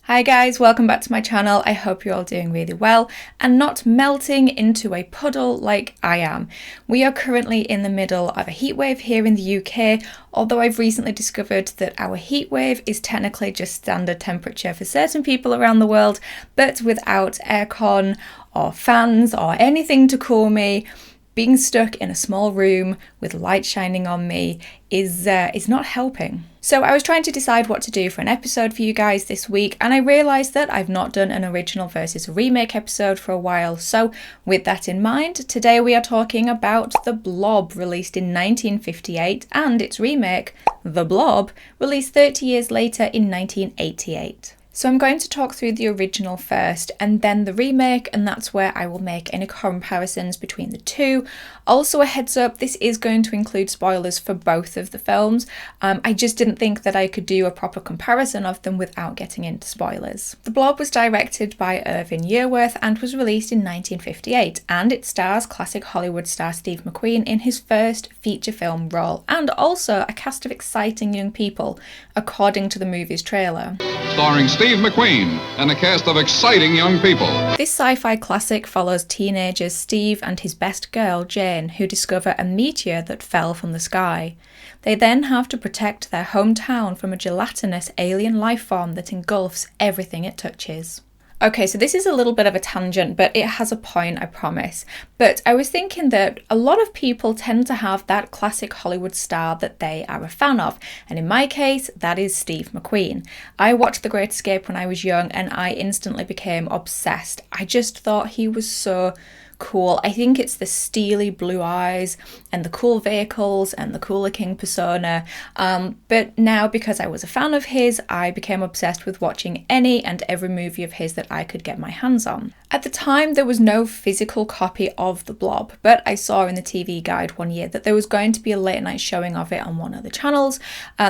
Hi guys, welcome back to my channel. I hope you're all doing really well and not melting into a puddle like I am. We are currently in the middle of a heatwave here in the UK, although I've recently discovered that our heatwave is technically just standard temperature for certain people around the world, but without aircon or fans or anything to cool me, being stuck in a small room with light shining on me is not helping. So I was trying to decide what to do for an episode for you guys this week, and I realised that I've not done an original versus a remake episode for a while. So with that in mind, today we are talking about The Blob, released in 1958, and its remake, The Blob, released 30 years later in 1988. So I'm going to talk through the original first and then the remake, and that's where I will make any comparisons between the two. Also a heads up, this is going to include spoilers for both of the films. I just didn't think that I could do a proper comparison of them without getting into spoilers. The Blob was directed by Irving Yerworth and was released in 1958, and it stars classic Hollywood star Steve McQueen in his first feature film role, and also a cast of exciting young people, according to the movie's trailer. Starring Steve McQueen and a cast of exciting young people. This sci-fi classic follows teenagers Steve and his best girl Jane, who discover a meteor that fell from the sky. They then have to protect their hometown from a gelatinous alien life form that engulfs everything it touches. Okay, so this is a little bit of a tangent, but it has a point, I promise. But I was thinking that a lot of people tend to have that classic Hollywood star that they are a fan of. And in my case, that is Steve McQueen. I watched The Great Escape when I was young and I instantly became obsessed. I just thought he was so cool. I think it's the steely blue eyes and the cool vehicles and the cooler king persona. But now, because I was a fan of his, I became obsessed with watching any and every movie of his that I could get my hands on. At the time, there was no physical copy of The Blob, but I saw in the TV guide one year that there was going to be a late night showing of it on one of the channels.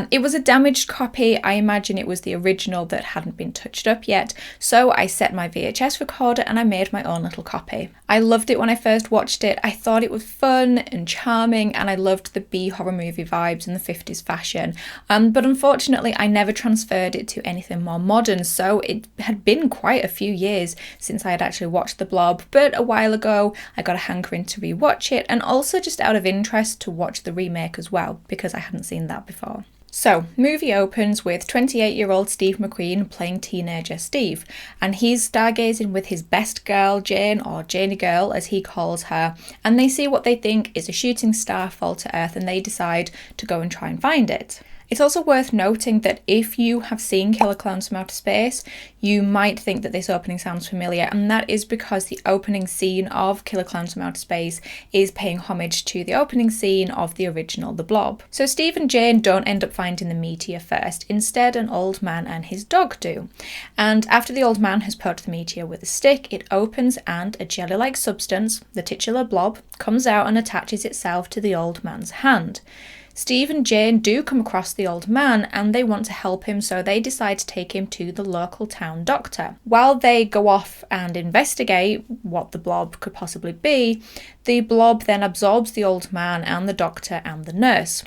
It was a damaged copy. I imagine it was the original that hadn't been touched up yet. So I set my VHS recorder and I made my own little copy. I loved it when I first watched it. I thought it was fun and charming, and I loved the B-horror movie vibes and the 50s fashion. But unfortunately, I never transferred it to anything more modern, so it had been quite a few years since I had actually watched The Blob. But a while ago, I got a hankering to rewatch it, and also just out of interest to watch the remake as well, because I hadn't seen that before. So, movie opens with 28-year-old Steve McQueen playing teenager Steve, and he's stargazing with his best girl, Jane, or Janie Girl as he calls her, and they see what they think is a shooting star fall to Earth, and they decide to go and try and find it. It's also worth noting that if you have seen Killer Clowns from Outer Space, you might think that this opening sounds familiar, and that is because the opening scene of Killer Clowns from Outer Space is paying homage to the opening scene of the original The Blob. So Steve and Jane don't end up finding the meteor first. Instead, an old man and his dog do. And after the old man has poked the meteor with a stick, it opens and a jelly-like substance, the titular blob, comes out and attaches itself to the old man's hand. Steve and Jane do come across the old man and they want to help him, so they decide to take him to the local town doctor. While they go off and investigate what the blob could possibly be, the blob then absorbs the old man and the doctor and the nurse.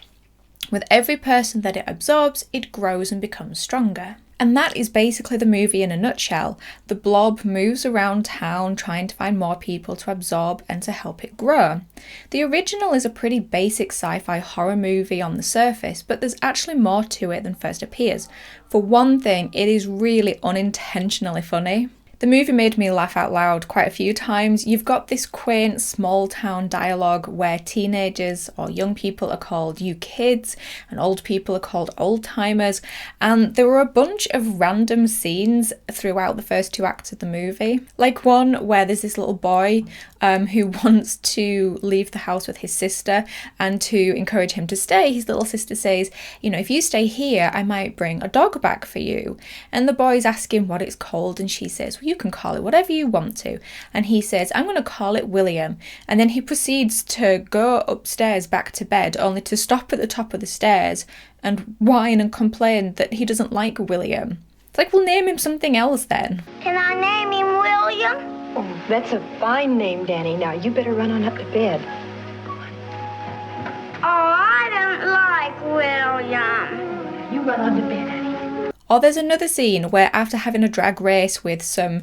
With every person that it absorbs, it grows and becomes stronger. And that is basically the movie in a nutshell. The blob moves around town trying to find more people to absorb and to help it grow. The original is a pretty basic sci-fi horror movie on the surface, but there's actually more to it than first appears. For one thing, it is really unintentionally funny. The movie made me laugh out loud quite a few times. You've got this quaint small town dialogue where teenagers or young people are called you kids and old people are called old timers, and there were a bunch of random scenes throughout the first two acts of the movie. Like one where there's this little boy who wants to leave the house with his sister, and to encourage him to stay, his little sister says, if you stay here, I might bring a dog back for you. And the boy's asking what it's called, and she says, well, you can call it whatever you want to. And he says, I'm going to call it William. And then he proceeds to go upstairs back to bed, only to stop at the top of the stairs and whine and complain that he doesn't like William. It's like, we'll name him something else then. Can I name him William? Oh, that's a fine name, Danny. Now, you better run on up to bed. Oh, I don't like William. You run on to bed, honey. Or there's another scene where after having a drag race with some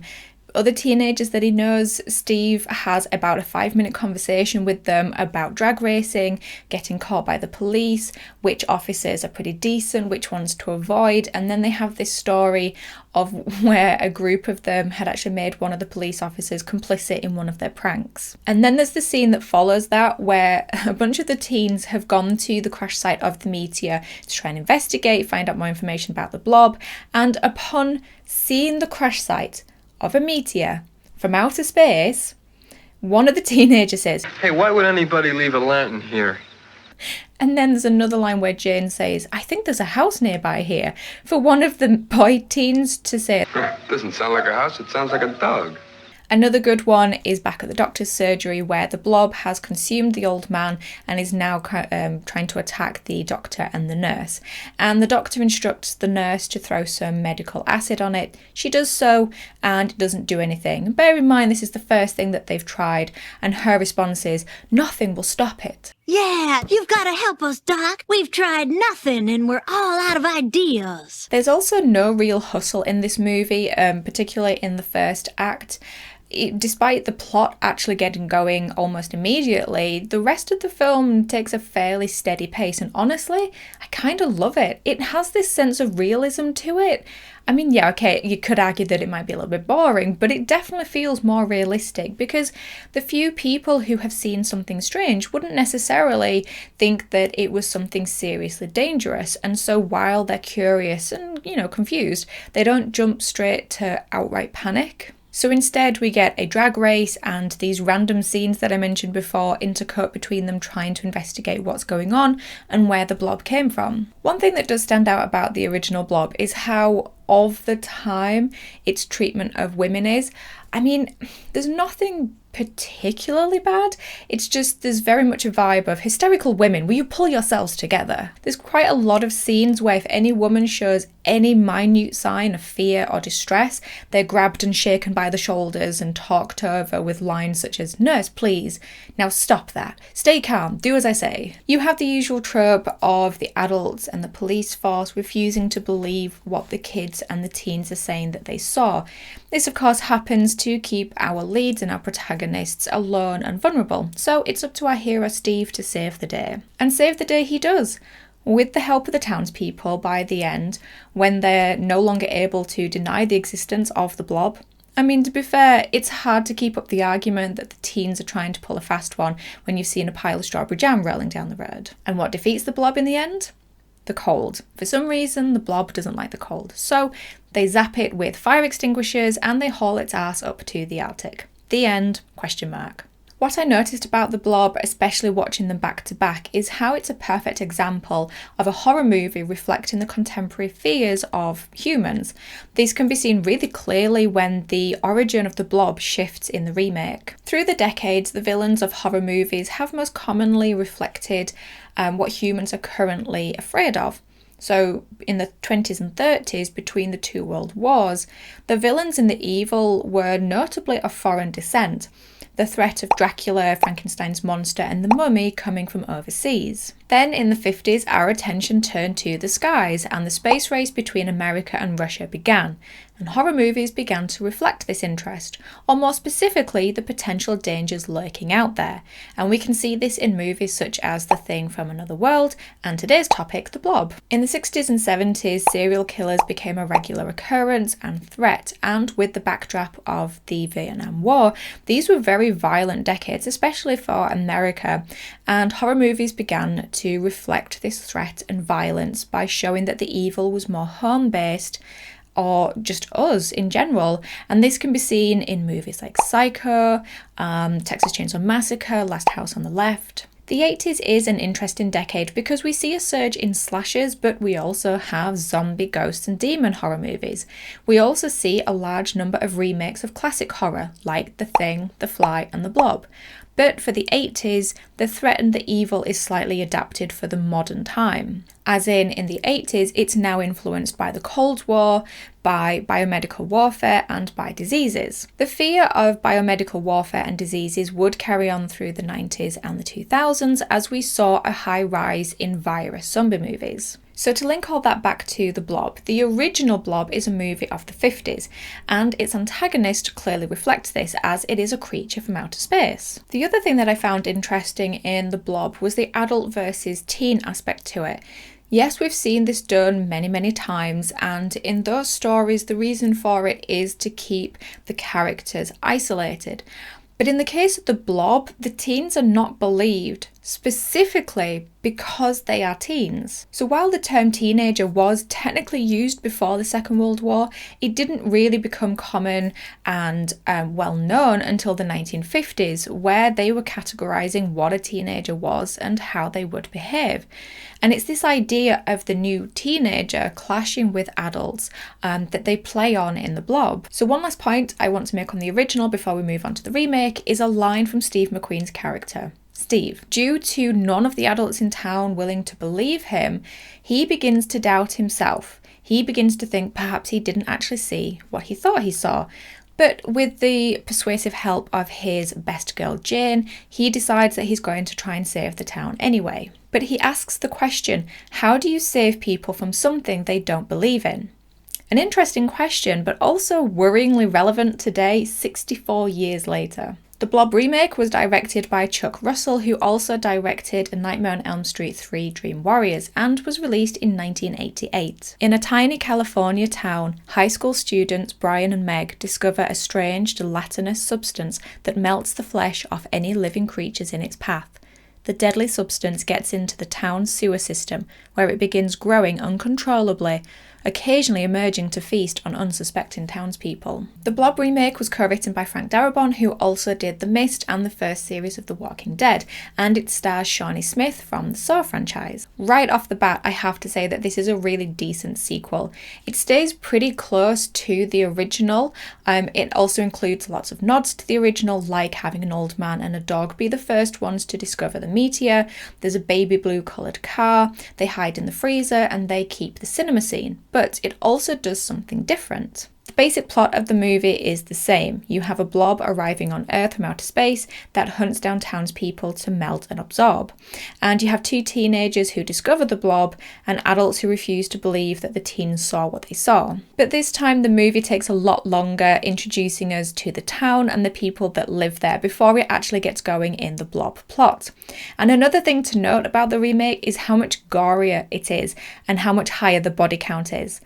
other teenagers that he knows, Steve has about a 5-minute conversation with them about drag racing, getting caught by the police, which officers are pretty decent, which ones to avoid, and then they have this story of where a group of them had actually made one of the police officers complicit in one of their pranks. And then there's the scene that follows that where a bunch of the teens have gone to the crash site of the meteor to try and investigate, find out more information about the blob, and upon seeing the crash site of a meteor from outer space, one of the teenagers says, "Hey, why would anybody leave a lantern here?" And then there's another line where Jane says, "I think there's a house nearby here," for one of the boy teens to say. Doesn't sound like a house, it sounds like a dog. Another good one is back at the doctor's surgery where the blob has consumed the old man and is now trying to attack the doctor and the nurse. And the doctor instructs the nurse to throw some medical acid on it. She does so and it doesn't do anything. Bear in mind this is the first thing that they've tried, and her response is, "Nothing will stop it." Yeah, you've got to help us, Doc. We've tried nothing and we're all out of ideas. There's also no real hustle in this movie, particularly in the first act. Despite the plot actually getting going almost immediately, the rest of the film takes a fairly steady pace, and honestly, I kind of love it. It has this sense of realism to it. I mean, yeah, okay, you could argue that it might be a little bit boring, but it definitely feels more realistic because the few people who have seen something strange wouldn't necessarily think that it was something seriously dangerous. And so while they're curious and, confused, they don't jump straight to outright panic. So instead we get a drag race and these random scenes that I mentioned before intercut between them trying to investigate what's going on and where the blob came from. One thing that does stand out about the original Blob is how of the time its treatment of women is. I mean, there's nothing particularly bad, it's just there's very much a vibe of hysterical women, will you pull yourselves together? There's quite a lot of scenes where if any woman shows any minute sign of fear or distress, they're grabbed and shaken by the shoulders and talked over with lines such as, "Nurse, please, now stop that, stay calm, do as I say." You have the usual trope of the adults and the police force refusing to believe what the kids and the teens are saying that they saw. This of course happens to keep our leads and our protagonists alone and vulnerable, so it's up to our hero Steve to save the day. And save the day he does, with the help of the townspeople by the end, when they're no longer able to deny the existence of the blob. I mean, to be fair, it's hard to keep up the argument that the teens are trying to pull a fast one when you've seen a pile of strawberry jam rolling down the road. And what defeats the blob in the end? The cold. For some reason, the blob doesn't like the cold, so they zap it with fire extinguishers and they haul its ass up to the Arctic. The end, ? What I noticed about the Blob, especially watching them back to back, is how it's a perfect example of a horror movie reflecting the contemporary fears of humans. These can be seen really clearly when the origin of the Blob shifts in the remake. Through the decades, the villains of horror movies have most commonly reflected what humans are currently afraid of. So in the 20s and 30s, between the two world wars, the villains and the evil were notably of foreign descent. The threat of Dracula, Frankenstein's monster, and the mummy coming from overseas. Then in the 50s, our attention turned to the skies, and the space race between America and Russia began, and horror movies began to reflect this interest, or more specifically, the potential dangers lurking out there. And we can see this in movies such as The Thing from Another World, and today's topic, The Blob. In the 60s and 70s, serial killers became a regular occurrence and threat, and with the backdrop of the Vietnam War, these were very violent decades, especially for America, and horror movies began to reflect this threat and violence by showing that the evil was more home-based or just us in general, and this can be seen in movies like Psycho, Texas Chainsaw Massacre, Last House on the Left. The 80s is an interesting decade because we see a surge in slashers, but we also have zombie, ghosts and demon horror movies. We also see a large number of remakes of classic horror like The Thing, The Fly and The Blob. But for the 80s, the threat and the evil is slightly adapted for the modern time. As in the 80s, it's now influenced by the Cold War, by biomedical warfare and by diseases. The fear of biomedical warfare and diseases would carry on through the 90s and the 2000s as we saw a high rise in virus zombie movies. So to link all that back to The Blob, the original Blob is a movie of the 50s, and its antagonist clearly reflects this, as it is a creature from outer space. The other thing that I found interesting in The Blob was the adult versus teen aspect to it. Yes, we've seen this done many times, and in those stories the reason for it is to keep the characters isolated. But in the case of The Blob, the teens are not believed, specifically because they are teens. So while the term teenager was technically used before the Second World War, it didn't really become common and well known until the 1950s, where they were categorizing what a teenager was and how they would behave. And it's this idea of the new teenager clashing with adults that they play on in The Blob. So one last point I want to make on the original before we move on to the remake is a line from Steve McQueen's character. Steve, due to none of the adults in town willing to believe him, he begins to doubt himself. He begins to think perhaps he didn't actually see what he thought he saw. But with the persuasive help of his best girl Jane, he decides that he's going to try and save the town anyway. But he asks the question, how do you save people from something they don't believe in? An interesting question, but also worryingly relevant today, 64 years later. The Blob remake was directed by Chuck Russell, who also directed A Nightmare on Elm Street 3: Dream Warriors, and was released in 1988. In a tiny California town, high school students Brian and Meg discover a strange gelatinous substance that melts the flesh off any living creatures in its path. The deadly substance gets into the town's sewer system, where it begins growing uncontrollably, occasionally emerging to feast on unsuspecting townspeople. The Blob remake was co-written by Frank Darabont, who also did The Mist and the first series of The Walking Dead, and it stars Shawnee Smith from the Saw franchise. Right off the bat, I have to say that this is a really decent sequel. It stays pretty close to the original. It also includes lots of nods to the original, like having an old man and a dog be the first ones to discover the meteor. There's a baby blue coloured car, they hide in the freezer, and they keep the cinema scene. But it also does something different. The basic plot of the movie is the same. You have a blob arriving on Earth from outer space that hunts down townspeople to melt and absorb. And you have two teenagers who discover the blob and adults who refuse to believe that the teens saw what they saw. But this time the movie takes a lot longer, introducing us to the town and the people that live there before it actually gets going in the blob plot. And another thing to note about the remake is how much gorier it is and how much higher the body count is.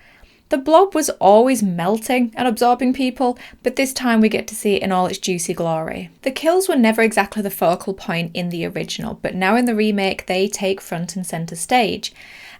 The blob was always melting and absorbing people, but this time we get to see it in all its juicy glory. The kills were never exactly the focal point in the original, but now in the remake they take front and centre stage.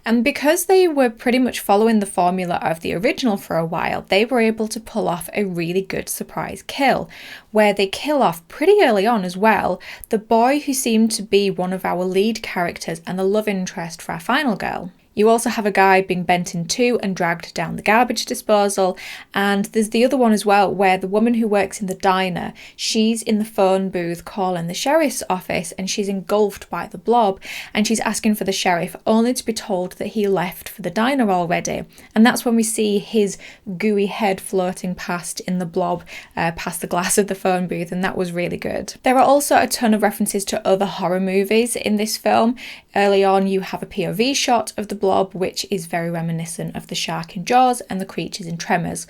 And because they were pretty much following the formula of the original for a while, they were able to pull off a really good surprise kill, where they kill off pretty early on as well the boy who seemed to be one of our lead characters and the love interest for our final girl. You also have a guy being bent in two and dragged down the garbage disposal, and there's the other one as well where the woman who works in the diner, she's in the phone booth calling the sheriff's office and she's engulfed by the blob and she's asking for the sheriff only to be told that he left for the diner already. And that's when we see his gooey head floating past in the blob, past the glass of the phone booth, and that was really good. There are also a ton of references to other horror movies in this film. Early on you have a POV shot of the blob, which is very reminiscent of the shark in Jaws and the creatures in Tremors.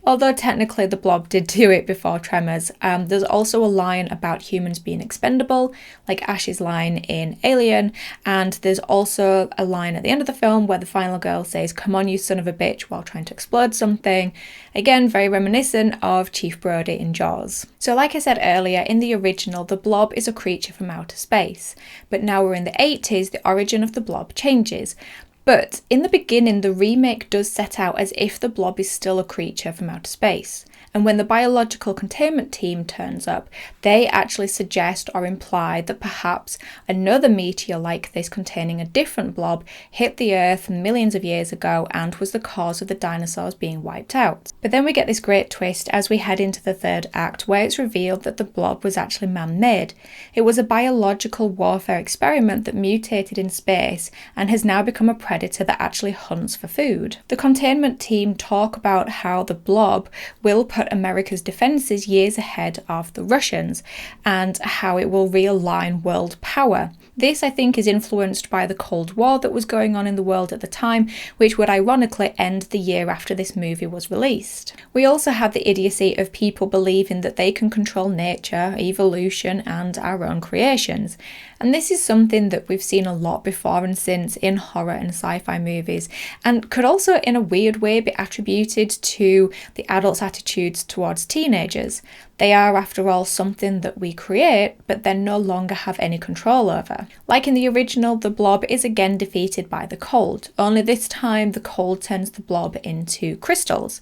Although technically the blob did do it before Tremors. There's also a line about humans being expendable, like Ash's line in Alien, and there's also a line at the end of the film where the final girl says, "Come on, you son of a bitch," while trying to explode something. Again, very reminiscent of Chief Brody in Jaws. So like I said earlier, in the original, the blob is a creature from outer space. But now we're in the 80s, the origin of the blob changes. But in the beginning, the remake does set out as if the blob is still a creature from outer space. And when the biological containment team turns up, they actually suggest or imply that perhaps another meteor like this containing a different blob hit the Earth millions of years ago and was the cause of the dinosaurs being wiped out. But then we get this great twist as we head into the third act, where it's revealed that the blob was actually man-made. It was a biological warfare experiment that mutated in space and has now become a predator predator that actually hunts for food. The containment team talk about how the Blob will put America's defenses years ahead of the Russians and how it will realign world power. This, I think, is influenced by the Cold War that was going on in the world at the time, which would ironically end the year after this movie was released. We also have the idiocy of people believing that they can control nature, evolution, and our own creations. And this is something that we've seen a lot before and since in horror and sci-fi movies, and could also in a weird way be attributed to the adults' attitudes towards teenagers. They are, after all, something that we create, but then no longer have any control over. Like in the original, the Blob is again defeated by the cold, only this time the cold turns the Blob into crystals.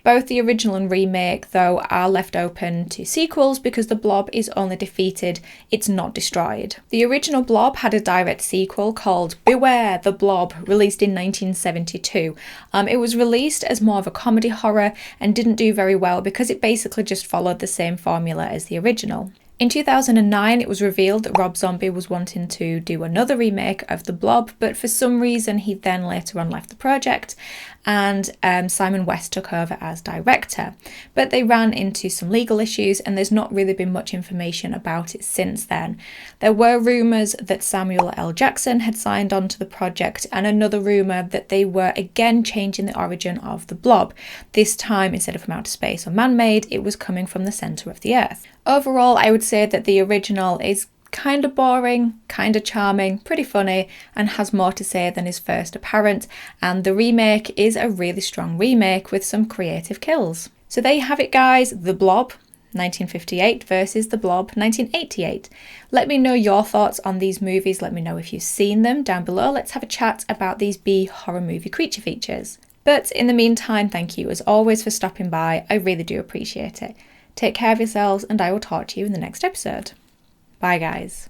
Both the original and remake, though, are left open to sequels because the Blob is only defeated, it's not destroyed. The original Blob had a direct sequel called Beware the Blob, released in 1972. It was released as more of a comedy horror and didn't do very well because it basically just followed the same formula as the original. In 2009, it was revealed that Rob Zombie was wanting to do another remake of The Blob, but for some reason he then later on left the project, and Simon West took over as director. But they ran into some legal issues and there's not really been much information about it since then. There were rumours that Samuel L. Jackson had signed on to the project, and another rumour that they were again changing the origin of the Blob. This time, instead of from outer space or man-made, it was coming from the centre of the Earth. Overall, I would say that the original is kind of boring, kind of charming, pretty funny, and has more to say than is first apparent, and the remake is a really strong remake with some creative kills. So there you have it, guys, The Blob 1958 versus The Blob 1988. Let me know your thoughts on these movies, let me know if you've seen them down below. Let's have a chat about these B horror movie creature features. But in the meantime, thank you as always for stopping by, I really do appreciate it. Take care of yourselves, and I will talk to you in the next episode. Bye, guys.